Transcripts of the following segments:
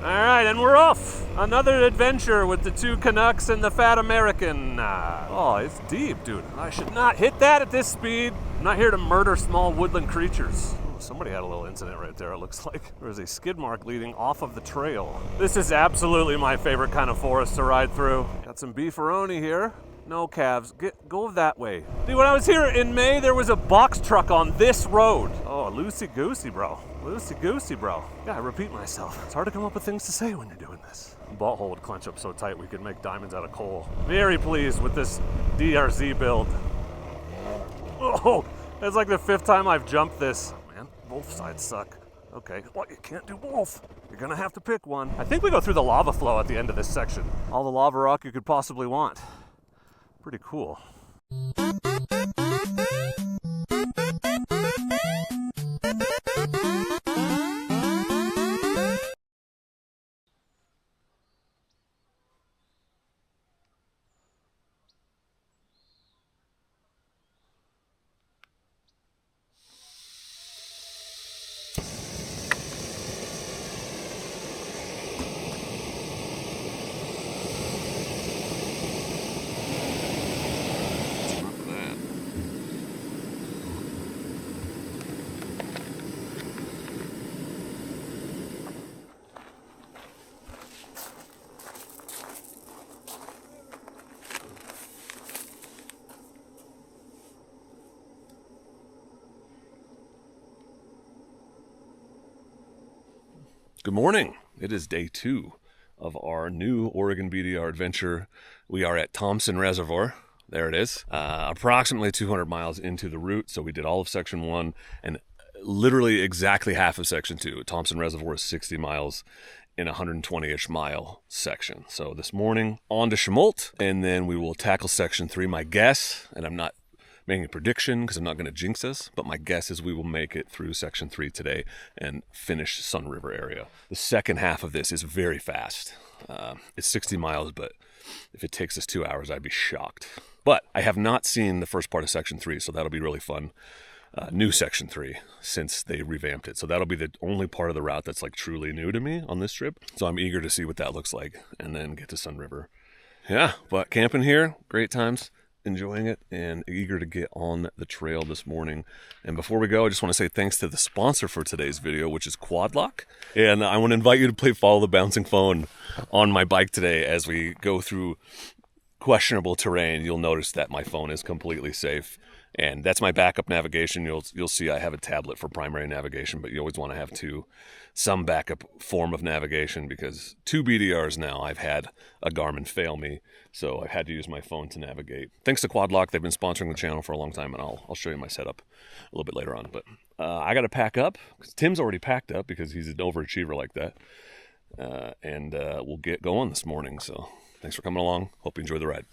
All right, and we're off. Another adventure with the two Canucks and the fat American. Oh, it's deep, dude. I should not hit that at this speed. I'm not here to murder small woodland creatures. Somebody had a little incident right there, it looks like. There was a skid mark leading off of the trail. This is absolutely my favorite kind of forest to ride through. Got some beefaroni here. No calves. Go that way. See, when I was here in May, there was a box truck on this road. Oh, loosey-goosey, bro. Loosey-goosey, bro. Yeah, I repeat myself. It's hard to come up with things to say when you're doing this. The bolt hole would clench up so tight we could make diamonds out of coal. Very pleased with this DRZ build. Oh, that's like the 5th time I've jumped this. Man, both sides suck. Okay, well, you can't do both. You're gonna have to pick one. I think we go through the lava flow at the end of this section. All the lava rock you could possibly want. Pretty cool. Good morning. It is day 2 of our new Oregon BDR adventure. We are at Thompson Reservoir. There it is. Approximately 200 miles into the route. So we did all of section 1 and literally exactly half of section 2. Thompson Reservoir is 60 miles in a 120-ish mile section. So this morning on to Chemult, and then we will tackle section 3. My guess, and I'm not making a prediction because I'm not going to jinx us, but my guess is we will make it through section 3 today and finish Sunriver area. The second half of this is very fast. It's 60 miles, but if it takes us 2 hours, I'd be shocked. But I have not seen the first part of section 3, so that'll be really fun. New section 3 since they revamped it. So that'll be the only part of the route that's like truly new to me on this trip. So I'm eager to see what that looks like and then get to Sunriver. Yeah, but camping here, great times. Enjoying it and eager to get on the trail this morning. And before we go, I just want to say thanks to the sponsor for today's video, which is Quad Lock. And I want to invite you to play Follow the Bouncing Phone on my bike today as we go through questionable terrain. You'll notice that my phone is completely safe. And that's my backup navigation. You'll see I have a tablet for primary navigation, but you always want to have some backup form of navigation because 2 BDRs now I've had a Garmin fail me, so I've had to use my phone to navigate. Thanks to Quad Lock, they've been sponsoring the channel for a long time, and I'll show you my setup a little bit later on. But I got to pack up because Tim's already packed up because he's an overachiever like that, and we'll get going this morning. So thanks for coming along. Hope you enjoy the ride.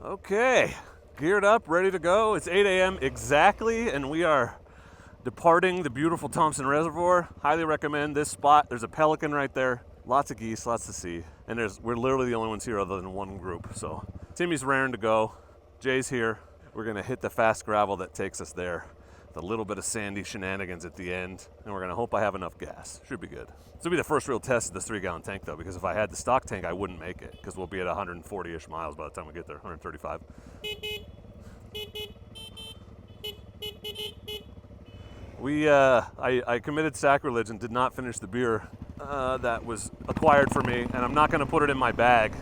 Okay. Geared up, ready to go. It's 8 a.m. exactly, and we are departing the beautiful Thompson Reservoir. Highly recommend this spot. There's a pelican right there. Lots of geese, lots to see. And we're literally the only ones here other than one group. So Timmy's raring to go. Jay's here. We're gonna hit the fast gravel that takes us there. The little bit of sandy shenanigans at the end. And we're gonna hope I have enough gas. Should be good. This will be the first real test of this 3-gallon tank though, because if I had the stock tank, I wouldn't make it because we'll be at 140-ish miles by the time we get there, 135. I committed sacrilege and did not finish the beer that was acquired for me, and I'm not gonna put it in my bag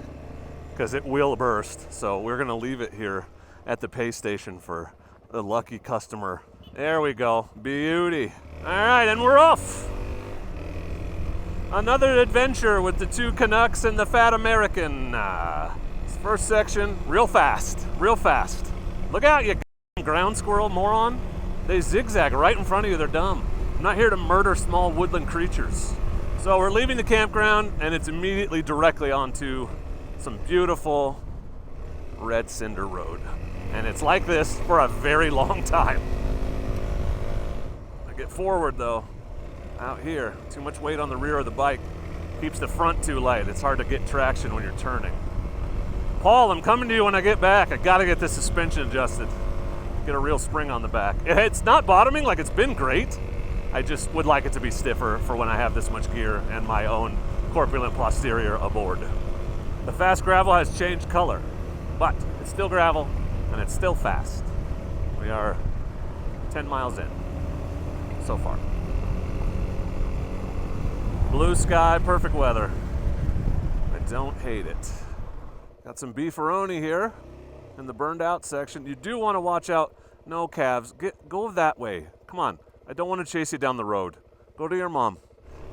because it will burst. So we're gonna leave it here at the pay station for a lucky customer. There we go, beauty. All right, and we're off. Another adventure with the 2 Canucks and the fat American. This first section, real fast, real fast. Look out, you ground squirrel moron. They zigzag right in front of you, they're dumb. I'm not here to murder small woodland creatures. So we're leaving the campground and it's immediately directly onto some beautiful red cinder road. And it's like this for a very long time. I get forward though. Out here, too much weight on the rear of the bike. Keeps the front too light. It's hard to get traction when you're turning. Paul, I'm coming to you when I get back. I gotta get this suspension adjusted. Get a real spring on the back. It's not bottoming like it's been great. I just would like it to be stiffer for when I have this much gear and my own corpulent posterior aboard. The fast gravel has changed color, but it's still gravel and it's still fast. We are 10 miles in so far. Blue sky, perfect weather. I don't hate it. Got some beefaroni here in the burned out section. You do want to watch out. No calves. Go that way. Come on. I don't want to chase you down the road. Go to your mom.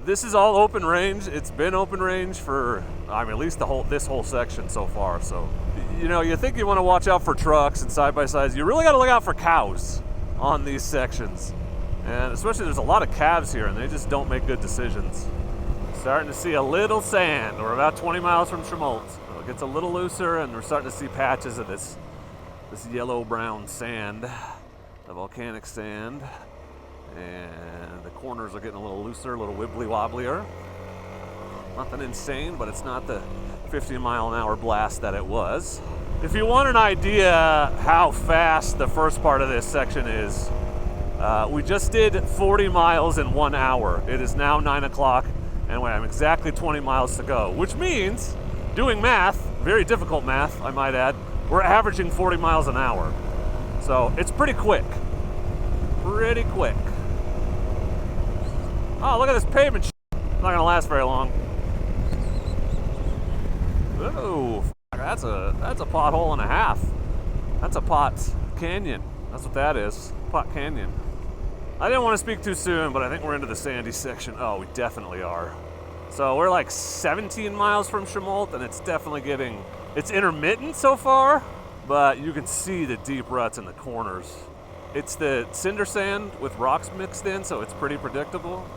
This is all open range. It's been open range for, I mean, at least this whole section so far. So, you know, you think you want to watch out for trucks and side-by-sides. You really got to look out for cows on these sections. And especially there's a lot of calves here and they just don't make good decisions. Starting to see a little sand. We're about 20 miles from Chemult. So it gets a little looser and we're starting to see patches of this yellow-brown sand, the volcanic sand. And the corners are getting a little looser, a little wibbly-wobblier. Nothing insane, but it's not the 50-mile-an-hour blast that it was. If you want an idea how fast the first part of this section is, we just did 40 miles in 1 hour. It is now 9 o'clock, and we have exactly 20 miles to go, which means, doing math, very difficult math, I might add, we're averaging 40 miles an hour. So it's pretty quick. Pretty quick. Oh, look at this pavement shit. It's not gonna last very long. Oh, that's a pothole and a half. That's a pot canyon. That's what that is. Pot canyon. I didn't want to speak too soon, but I think we're into the sandy section. Oh, we definitely are. So we're like 17 miles from Chemult, and it's definitely it's intermittent so far, but you can see the deep ruts in the corners. It's the cinder sand with rocks mixed in, so it's pretty predictable.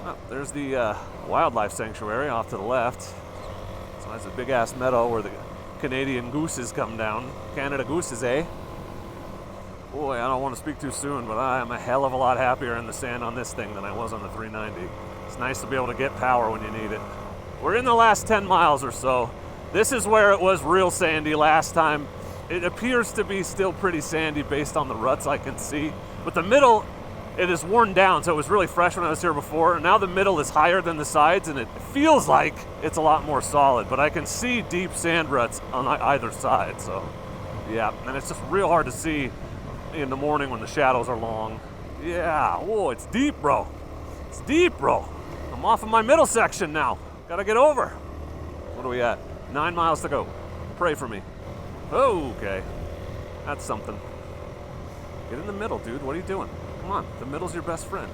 Oh, there's the wildlife sanctuary off to the left. So that's a big-ass meadow where the Canadian gooses come down. Canada gooses, eh? Boy, I don't want to speak too soon, but I am a hell of a lot happier in the sand on this thing than I was on the 390. It's nice to be able to get power when you need it. We're in the last 10 miles or so. This is where it was real sandy last time. It appears to be still pretty sandy based on the ruts I can see. But the middle, it is worn down, so it was really fresh when I was here before. Now the middle is higher than the sides, and it feels like it's a lot more solid. But I can see deep sand ruts on either side, so yeah. And it's just real hard to see in the morning when the shadows are long. Yeah, whoa, it's deep, bro. It's deep, bro. I'm off of my middle section now. Gotta get over. What are we at? 9 miles to go. Pray for me. Okay, that's something. Get in the middle, dude. What are you doing? Come on, the middle's your best friend.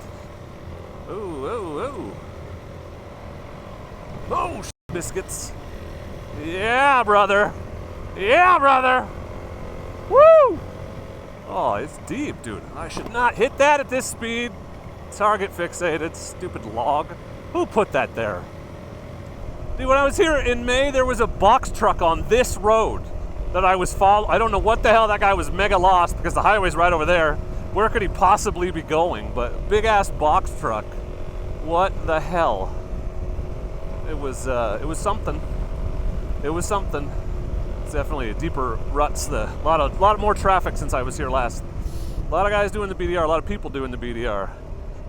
Oh, biscuits. Yeah, brother. Yeah, brother. Woo! Oh, it's deep, dude. I should not hit that at this speed. Target fixated, stupid log. Who put that there? Dude, when I was here in May, there was a box truck on this road that I was following. I don't know what the hell, that guy was mega lost because the highway's right over there. Where could he possibly be going? But big ass box truck. What the hell? It was something. It was something. It's definitely a deeper ruts. A lot more traffic since I was here last. A lot of guys doing the BDR. A lot of people doing the BDR.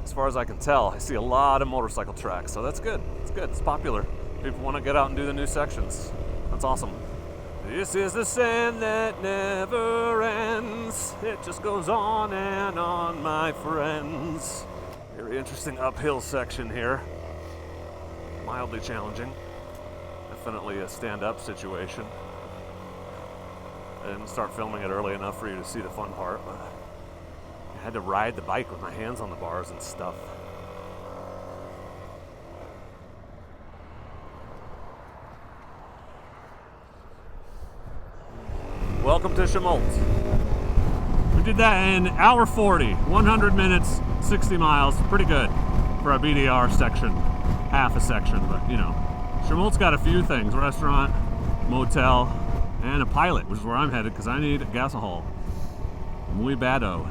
As far as I can tell, I see a lot of motorcycle tracks. So that's good. It's good. It's popular. People want to get out and do the new sections. That's awesome. This is the sand that never ends. It just goes on and on, my friends. Very interesting uphill section here. Mildly challenging. Definitely a stand-up situation. I didn't start filming it early enough for you to see the fun part, but I had to ride the bike with my hands on the bars and stuff. Welcome to Chemult. We did that in hour 40, 100 minutes, 60 miles. Pretty good for a BDR section, half a section, but you know. Chemult's got a few things, restaurant, motel, and a pilot, which is where I'm headed because I need a gasohol. Muy bado.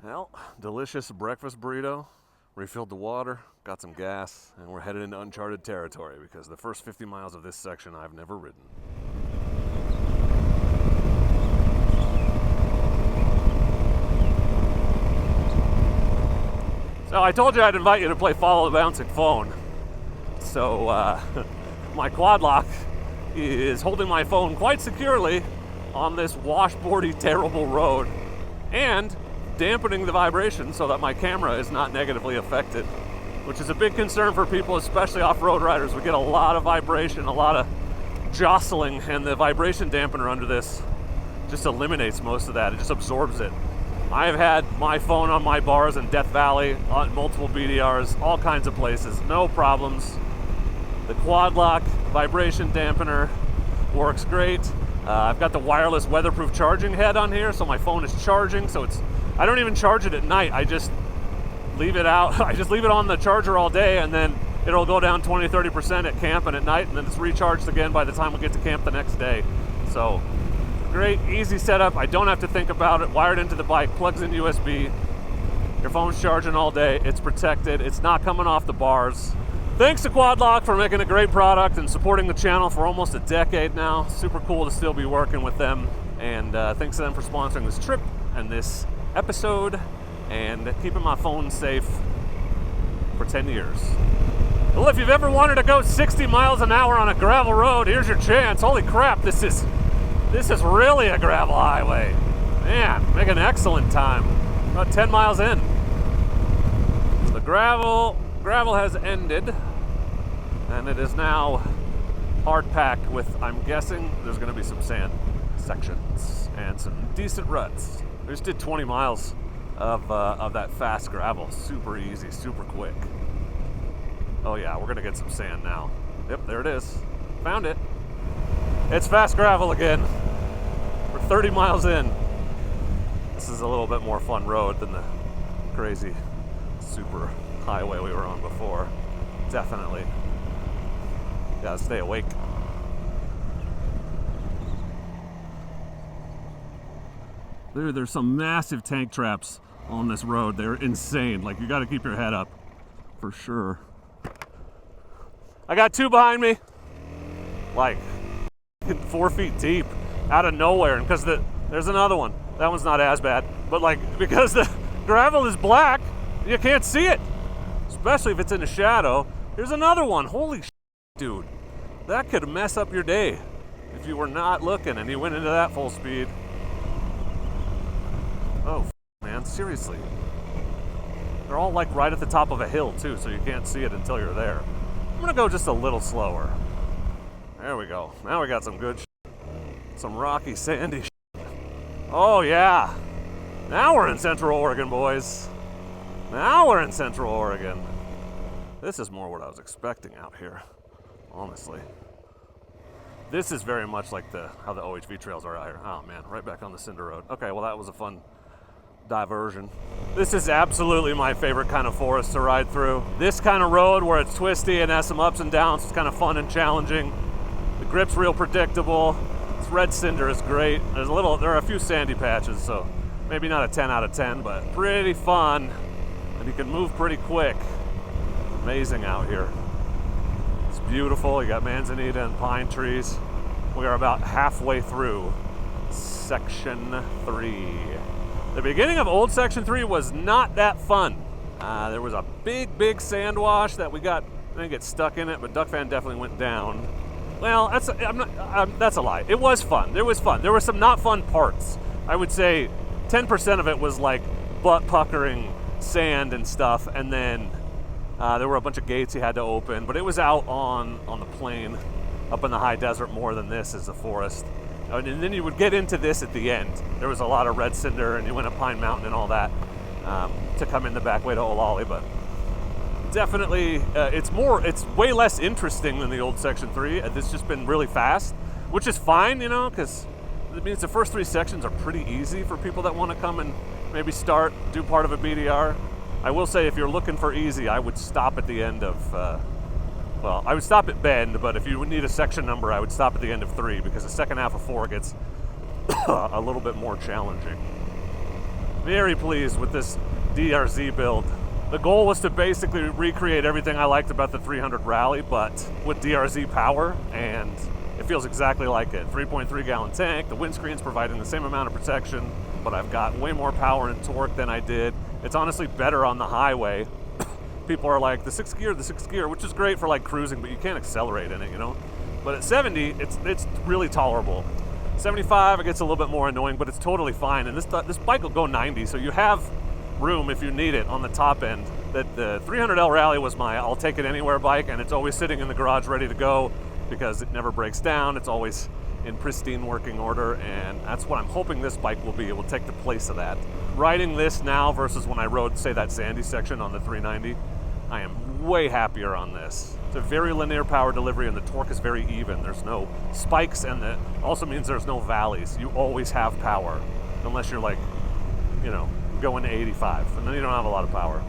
Well, delicious breakfast burrito, refilled the water, got some gas, and we're headed into uncharted territory because the first 50 miles of this section I've never ridden. So I told you I'd invite you to play Follow the Bouncing Phone. So my quad lock is holding my phone quite securely on this washboardy, terrible road and dampening the vibration so that my camera is not negatively affected, which is a big concern for people, especially off-road riders. We get a lot of vibration, a lot of jostling, and the vibration dampener under this just eliminates most of that. It just absorbs it. I have had my phone on my bars in Death Valley, on multiple BDRs, all kinds of places, no problems. The quad lock vibration dampener works great. I've got the wireless weatherproof charging head on here, so my phone is charging. So I don't even charge it at night. I just leave it out. I just leave it on the charger all day, and then it'll go down 20-30% at camp and at night, and then it's recharged again by the time we get to camp the next day. So great, easy setup. I don't have to think about it. Wired into the bike, plugs in USB. Your phone's charging all day. It's protected. It's not coming off the bars. Thanks to Quad Lock for making a great product and supporting the channel for almost a decade now. Super cool to still be working with them. And thanks to them for sponsoring this trip and this episode and keeping my phone safe for 10 years. Well, if you've ever wanted to go 60 miles an hour on a gravel road, here's your chance. Holy crap, this is really a gravel highway. Man, make an excellent time. About 10 miles in. The gravel has ended, and it is now hard packed with, I'm guessing, there's going to be some sand sections and some decent ruts. We just did 20 miles of that fast gravel. Super easy, super quick. Oh yeah, we're going to get some sand now. Yep, there it is. Found it. It's fast gravel again. We're 30 miles in. This is a little bit more fun road than the crazy super highway we were on before. Definitely. Gotta stay awake. There's some massive tank traps on this road. They're insane. Like, you gotta keep your head up for sure. I got two behind me. Like 4 feet deep out of nowhere. And because there's another one. That one's not as bad. But like, because the gravel is black, you can't see it. Especially if it's in the shadow. Here's another one. Holy shit, dude. That could mess up your day if you were not looking and you went into that full speed. Oh, man, seriously. They're all like right at the top of a hill too, so you can't see it until you're there. I'm gonna go just a little slower. There we go. Now we got some good shit. Some rocky, sandy shit. Oh yeah. Now we're in Central Oregon, boys. Now we're in Central Oregon. This is more what I was expecting out here, honestly. This is very much like how the OHV trails are out here. Oh man, right back on the Cinder Road. Okay, well that was a fun diversion. This is absolutely my favorite kind of forest to ride through. This kind of road where it's twisty and has some ups and downs, it's kind of fun and challenging. The grip's real predictable. This red cinder is great. There are a few sandy patches, so maybe not a 10 out of 10, but pretty fun. And you can move pretty quick. Amazing out here. It's beautiful. You got manzanita and pine trees. We are about halfway through Section 3. The beginning of old Section 3 was not that fun. There was a big sand wash that I didn't get stuck in it, but duck fan definitely went down. Well, that's a lie. It was fun. There was fun. There were some not fun parts. I would say 10% of it was like butt puckering sand and stuff, and then there were a bunch of gates you had to open, but it was out on the plain, up in the high desert more than this is the forest. And then you would get into this at the end. There was a lot of red cinder, and you went up Pine Mountain and all that to come in the back way to Olali, but definitely it's way less interesting than the old Section 3. It's just been really fast, which is fine, because it means the first 3 sections are pretty easy for people that want to come and maybe do part of a BDR. I will say, if you're looking for easy, I would stop at the end of, I would stop at Bend, but if you would need a section number, I would stop at the end of 3, because the second half of 4 gets a little bit more challenging. Very pleased with this DRZ build. The goal was to basically recreate everything I liked about the 300 Rally, but with DRZ power, and it feels exactly like it. 3.3 gallon tank, the windscreen's providing the same amount of protection, but I've got way more power and torque than I did. It's honestly better on the highway people are like, the sixth gear, which is great for like cruising, but you can't accelerate in it, you know? But at 70, it's really tolerable. 75, it gets a little bit more annoying, but it's totally fine. And this bike will go 90, so you have room if you need it on the top end. The 300L Rally was my I'll take it anywhere bike, and it's always sitting in the garage ready to go because it never breaks down. It's always in pristine working order, and that's what I'm hoping this bike will be. It will take the place of that. Riding this now versus when I rode, say, that sandy section on the 390, I am way happier on this. It's a very linear power delivery, and the torque is very even. There's no spikes, and it also means there's no valleys. You always have power, unless you're like, you know, going to 85, and then you don't have a lot of power.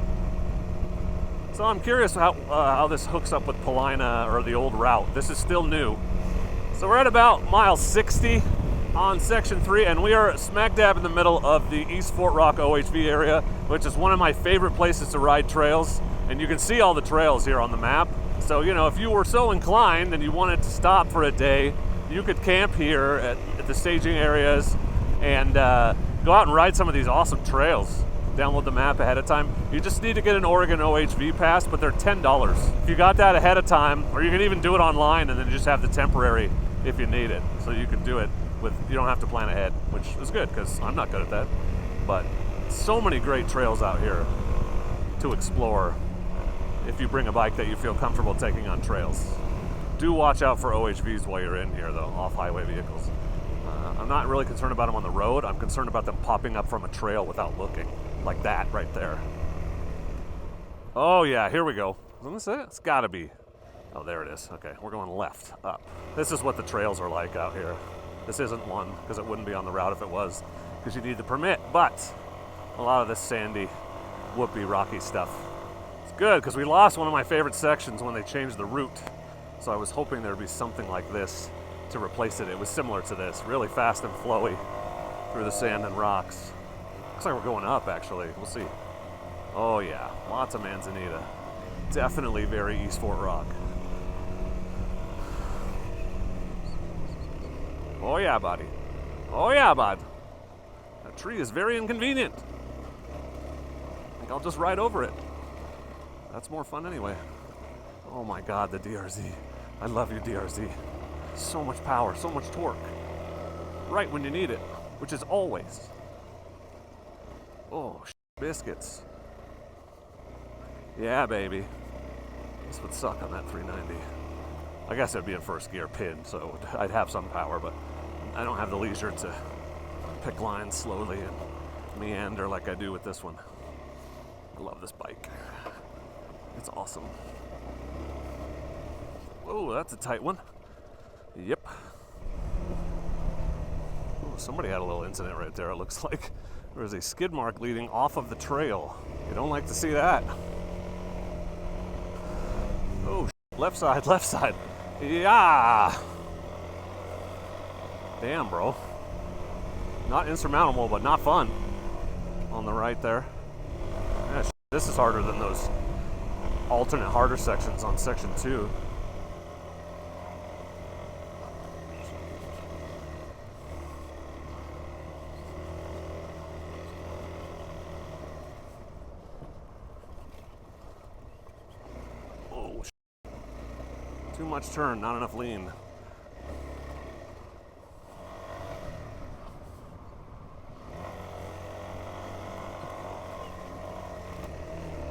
So I'm curious how this hooks up with Paulina or the old route. This is still new. So we're at about mile 60 on section 3, and we are smack dab in the middle of the East Fort Rock OHV area, which is one of my favorite places to ride trails. And you can see all the trails here on the map. So, you know, if you were so inclined and you wanted to stop for a day, you could camp here at the staging areas and go out and ride some of these awesome trails. Download the map ahead of time. You just need to get an Oregon OHV pass, but they're $10. If you got that ahead of time, or you can even do it online and then just have the temporary if you need it. So you can do it you don't have to plan ahead, which is good because I'm not good at that. But so many great trails out here to explore if you bring a bike that you feel comfortable taking on trails. Do watch out for OHVs while you're in here though, off-highway vehicles. I'm not really concerned about them on the road. I'm concerned about them popping up from a trail without looking. Like that right there. Oh yeah, here we go. Isn't this it? It's gotta be. Oh, there it is. Okay, we're going left, up. This is what the trails are like out here. This isn't one, because it wouldn't be on the route if it was, because you need the permit, but a lot of this sandy, whoopy, rocky stuff. It's good, because we lost one of my favorite sections when they changed the route. So I was hoping there'd be something like this to replace it. It was similar to this, really fast and flowy through the sand and rocks. Looks like we're going up, actually. We'll see. Oh yeah, lots of Manzanita. Definitely very East Fort Rock. Oh yeah, buddy. Oh yeah, bud. That tree is very inconvenient. I think I'll just ride over it. That's more fun anyway. Oh my God, the DRZ. I love you, DRZ. So much power, so much torque. Right when you need it, which is always. Oh, biscuits. Yeah, baby. This would suck on that 390. I guess it'd be in first gear pin, so I'd have some power, but I don't have the leisure to pick lines slowly and meander like I do with this one. I love this bike. It's awesome. Whoa, that's a tight one. Yep. Ooh, somebody had a little incident right there, it looks like. There was a skid mark leading off of the trail. You don't like to see that. Oh, left side, left side. Yeah. Damn, bro. Not insurmountable, but not fun. On the right there. Yeah, this is harder than those alternate harder sections on section 2. Oh, too much turn, not enough lean.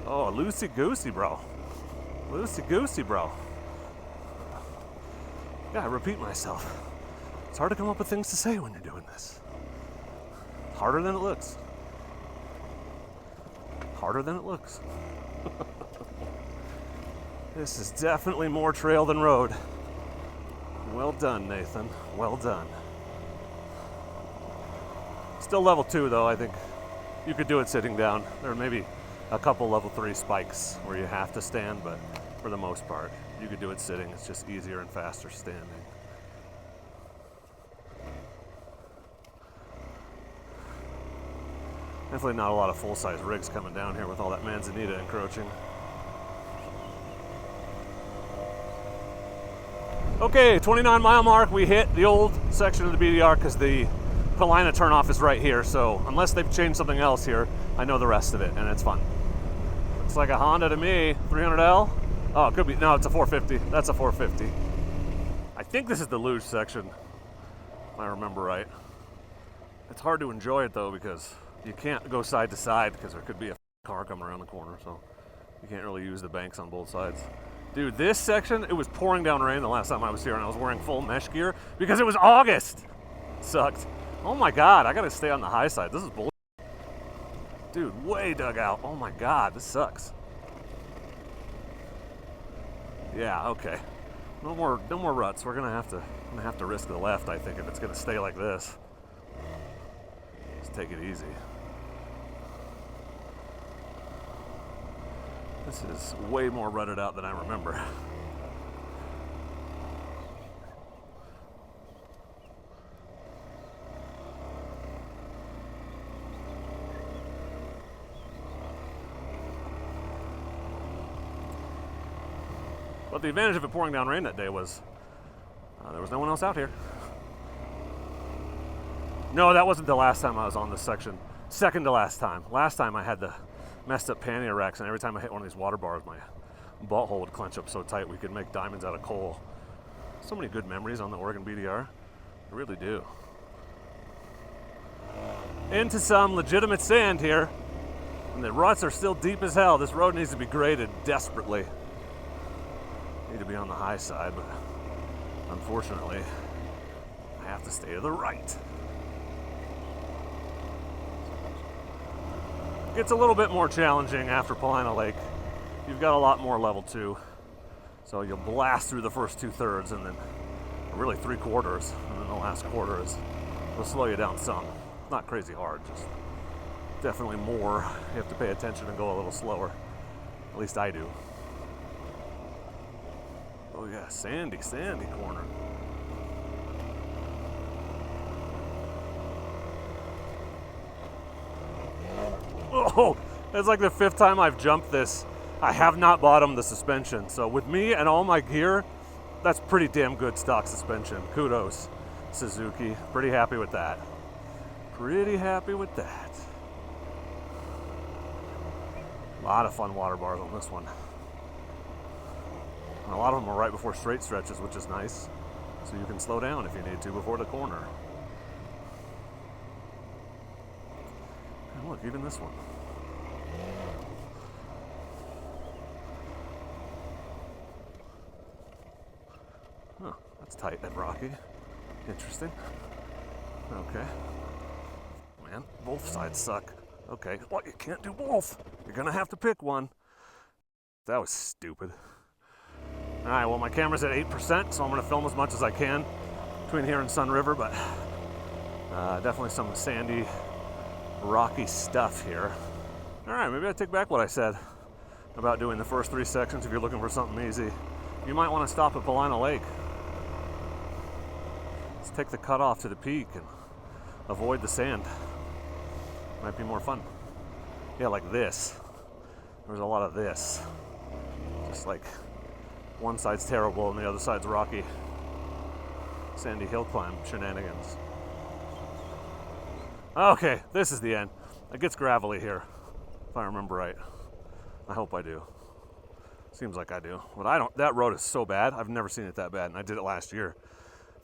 Oh, loosey-goosey, bro. Loosey-goosey, bro. Yeah, I repeat myself. It's hard to come up with things to say when you're doing this. Harder than it looks. Harder than it looks. This is definitely more trail than road. Well done, Nathan. Well done. Still level 2, though. I think you could do it sitting down. There may be a couple level 3 spikes where you have to stand, but for the most part, you could do it sitting. It's just easier and faster standing. Definitely not a lot of full-size rigs coming down here with all that Manzanita encroaching. Okay, 29-mile mark. We hit the old section of the BDR because the Paulina turnoff is right here. So unless they've changed something else here, I know the rest of it, and it's fun. Looks like a Honda to me. 300L? Oh, it could be. No, it's a 450. That's a 450. I think this is the luge section, if I remember right. It's hard to enjoy it though because you can't go side to side because there could be a car coming around the corner, so you can't really use the banks on both sides. Dude, this section, it was pouring down rain the last time I was here and I was wearing full mesh gear because it was August. Sucked. Oh my God, I gotta stay on the high side. This is bullshit. Dude, way dug out. Oh my God, this sucks. Yeah, okay. No more ruts. We're gonna have to risk the left, I think, if it's gonna stay like this. Just take it easy. This is way more rutted out than I remember. But the advantage of it pouring down rain that day was there was no one else out here. No, that wasn't the last time I was on this section. Second to last time. Last time I had the messed up pannier racks, and every time I hit one of these water bars, my butthole would clench up so tight we could make diamonds out of coal. So many good memories on the Oregon BDR. I really do. Into some legitimate sand here. And the ruts are still deep as hell. This road needs to be graded desperately. Need to be on the high side, but unfortunately, I have to stay to the right. It's a little bit more challenging after Paulina Lake. You've got a lot more level 2. So you'll blast through the first 2/3 and then really 3/4, and then the last quarter will slow you down some. Not crazy hard, just definitely more. You have to pay attention and go a little slower. At least I do. Oh yeah, sandy corner. Oh, that's like the 5th time I've jumped this. I have not bottomed the suspension. So with me and all my gear, that's pretty damn good stock suspension. Kudos, Suzuki. Pretty happy with that. Pretty happy with that. A lot of fun water bars on this one. And a lot of them are right before straight stretches, which is nice. So you can slow down if you need to before the corner. And look, even this one. Huh, that's tight and rocky. Interesting. Okay. Man, both sides suck. Okay, well, you can't do both. You're gonna have to pick one. That was stupid. All right, well, my camera's at 8%, so I'm gonna film as much as I can between here and Sunriver, but definitely some sandy, rocky stuff here. All right, maybe I take back what I said about doing the first 3 sections if you're looking for something easy. You might wanna stop at Paulina Lake. Let's take the cutoff to the peak and avoid the sand. Might be more fun. Yeah, like this. There's a lot of this. Just like one side's terrible and the other side's rocky. Sandy hill climb shenanigans. Okay, this is the end. It gets gravelly here, if I remember right. I hope I do. Seems like I do. But I don't, that road is so bad. I've never seen it that bad, and I did it last year.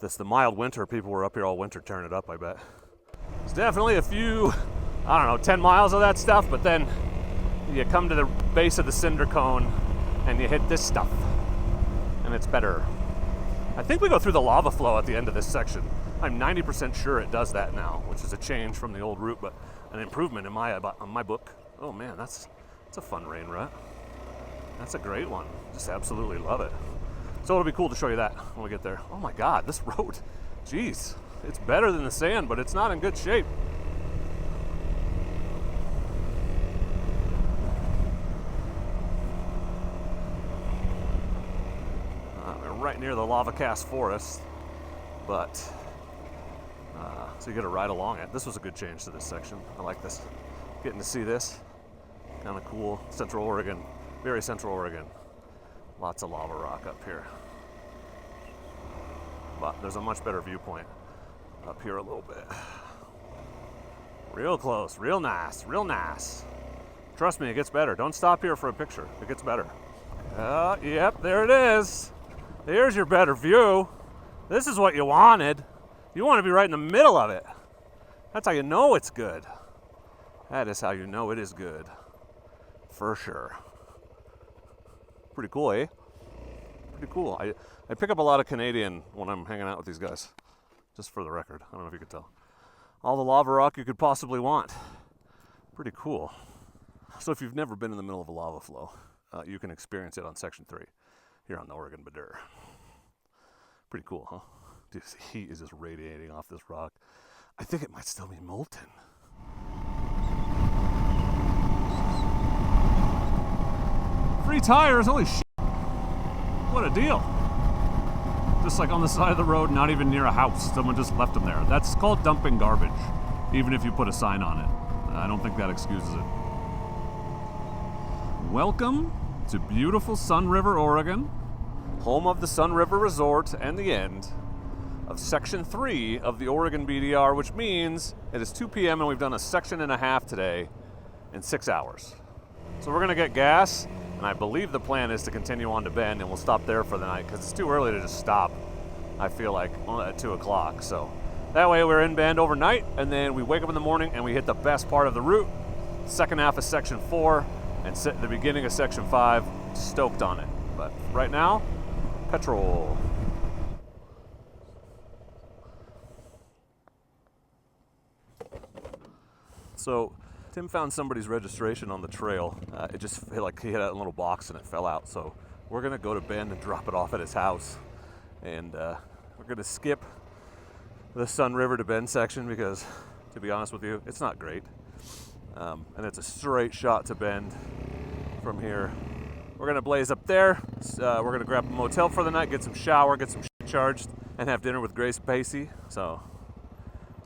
This the mild winter, people were up here all winter tearing it up, I bet. It's definitely a few, I don't know, 10 miles of that stuff, but then you come to the base of the cinder cone and you hit this stuff, and it's better. I think we go through the lava flow at the end of this section. I'm 90% sure it does that now, which is a change from the old route, but an improvement in my book. Oh man, that's a fun rain rut. That's a great one. Just absolutely love it. So it'll be cool to show you that when we get there. Oh my God, this road, geez, it's better than the sand, but it's not in good shape. We're right near the lava cast forest, but so you get to ride along it. This was a good change to this section. I like this. Getting to see this, kind of cool. Central Oregon, very Central Oregon. Lots of lava rock up here. But there's a much better viewpoint up here a little bit. Real close, real nice, real nice. Trust me, it gets better. Don't stop here for a picture. It gets better. Yep, there it is. Here's your better view. This is what you wanted. You want to be right in the middle of it. That's how you know it's good. That is how you know it is good. For sure. Pretty cool, eh? Pretty cool. I pick up a lot of Canadian when I'm hanging out with these guys. Just for the record. I don't know if you could tell. All the lava rock you could possibly want. Pretty cool. So if you've never been in the middle of a lava flow, you can experience it on Section 3 here on the Oregon BDR. Pretty cool, huh? Dude, the heat is just radiating off this rock. I think it might still be molten. Free tires, holy shit. What a deal. Just like on the side of the road, not even near a house. Someone just left them there. That's called dumping garbage, even if you put a sign on it. I don't think that excuses it. Welcome to beautiful Sunriver, Oregon, home of the Sunriver Resort and the end of Section 3 of the Oregon BDR, which means it is 2 p.m. and we've done a section and a half today in 6 hours. So we're gonna get gas, and I believe the plan is to continue on to Bend, and we'll stop there for the night because it's too early to just stop, I feel like, at 2 o'clock. So that way we're in Bend overnight, and then we wake up in the morning and we hit the best part of the route, second half of Section 4, and the beginning of Section 5, stoked on it. But right now, petrol. So Tim found somebody's registration on the trail. It just like he had a little box and it fell out. So we're gonna go to Bend and drop it off at his house. And we're gonna skip the Sunriver to Bend section because, to be honest with you, it's not great. And it's a straight shot to Bend from here. We're gonna blaze up there. We're gonna grab a motel for the night, get some shower, get some shit charged, and have dinner with Grace Pacey. So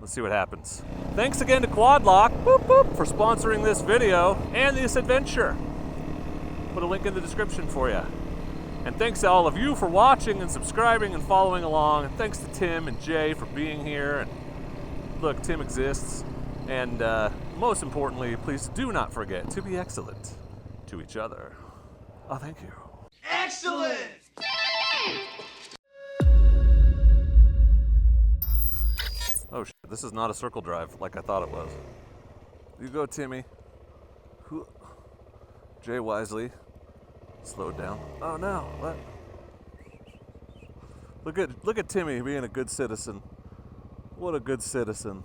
let's see what happens. Thanks again to Quadlock for sponsoring this video and this adventure. Put a link in the description for you. And thanks to all of you for watching and subscribing and following along. And thanks to Tim and Jay for being here. And look, Tim exists. And most importantly, please do not forget to be excellent to each other. Oh, thank you. Excellent! Oh shit, this is not a circle drive like I thought it was. You go, Timmy. Jay Wisely. Slowed down. Oh no, what? Look at Timmy being a good citizen. What a good citizen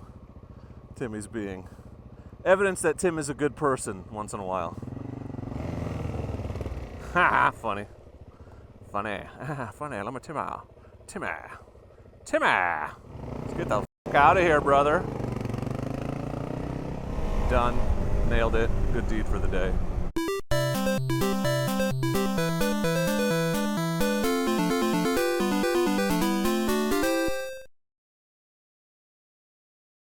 Timmy's being. Evidence that Tim is a good person once in a while. Ha, funny. Funny. Funny. Let me Timmy. Let's get the fuck out of here, brother. Done. Nailed it. Good deed for the day.